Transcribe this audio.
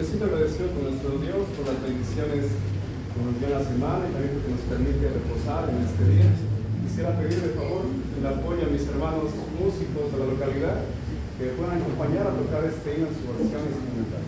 siento agradecido con nuestro Dios por las bendiciones que nos dio en la semana y también porque nos permite reposar en este día. Quisiera pedir de favor el apoyo a mis hermanos músicos de la localidad que puedan acompañar a tocar este himno en su versión instrumental.